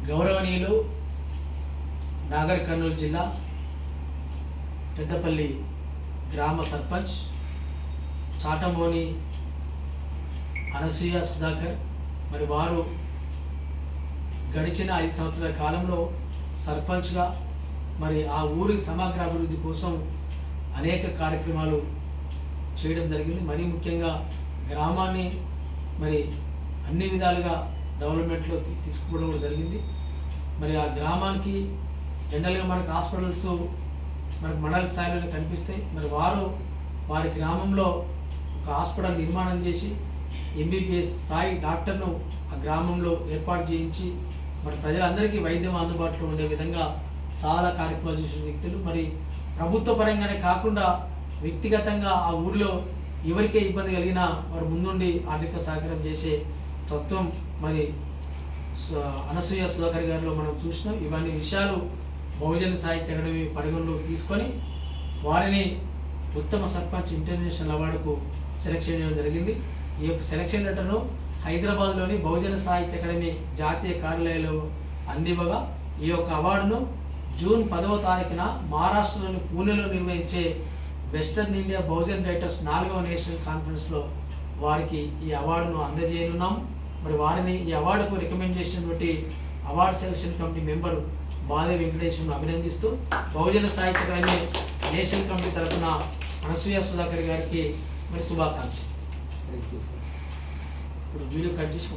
గౌరవనీయులు నాగర్ కర్నూలు జిల్లా పెద్దపల్లి గ్రామ సర్పంచ్ చాటమోని అనసూయ సుధాకర్ మరి వారు గడిచిన 5 సంవత్సరాల కాలంలో సర్పంచ్గా మరి ఆ ఊరి సమగ్ర అభివృద్ధి కోసం అనేక కార్యక్రమాలు చేయడం జరిగింది. మరీ ముఖ్యంగా గ్రామాన్ని మరి అన్ని విధాలుగా డెవలప్మెంట్లో తీసుకుపోవడం జరిగింది. మరి ఆ గ్రామానికి జనరల్గా మనకు హాస్పిటల్స్ మనకు మండల స్థాయిలోనే కనిపిస్తాయి. మరి వారి గ్రామంలో ఒక హాస్పిటల్ నిర్మాణం చేసి ఎంబీబీఎస్ స్థాయి డాక్టర్ను ఆ గ్రామంలో ఏర్పాటు చేయించి మరి ప్రజలందరికీ వైద్యం అందుబాటులో ఉండే విధంగా చాలా కార్యక్రమాలు చేసిన వ్యక్తులు. మరి ప్రభుత్వ పరంగానే కాకుండా వ్యక్తిగతంగా ఆ ఊరిలో ఎవరికే ఇబ్బంది కలిగినా వారు ముందుండి ఆర్థిక సహకారం చేసే తత్వం మరి అనసూయ సుధాకర్ గారిలో మనం చూసినాం. ఇవన్నీ విషయాలు బహుజన సాహిత్య అకాడమీ పరిగణలోకి తీసుకొని వారిని ఉత్తమ సర్పంచ్ ఇంటర్నేషనల్ అవార్డుకు సెలెక్షన్ చేయడం జరిగింది. ఈ యొక్క సెలెక్షన్ లెటర్ను హైదరాబాద్లోని బహుజన సాహిత్య అకాడమీ జాతీయ కార్యాలయంలో అందివ్వగా ఈ యొక్క అవార్డును జూన్ 10వ తారీఖున మహారాష్ట్రలోని పూణేలో నిర్వహించే వెస్టర్న్ ఇండియా బహుజన్ రైటర్స్ 4వ నేషనల్ కాన్ఫరెన్స్లో వారికి ఈ అవార్డును అందజేయనున్నాం. మరి వారిని ఈ అవార్డుకు రికమెండ్ చేసినటువంటి అవార్డు సెలక్షన్ కమిటీ మెంబర్ బాలే వెంకటేశ్వర్ను అభినందిస్తూ బహుజన సాహిత్య అకాడమీ నేషనల్ కమిటీ తరఫున అనసూయ సుధాకర్ గారికి మరి శుభాకాంక్షలు. ఇప్పుడు వీడియో కట్ చేసి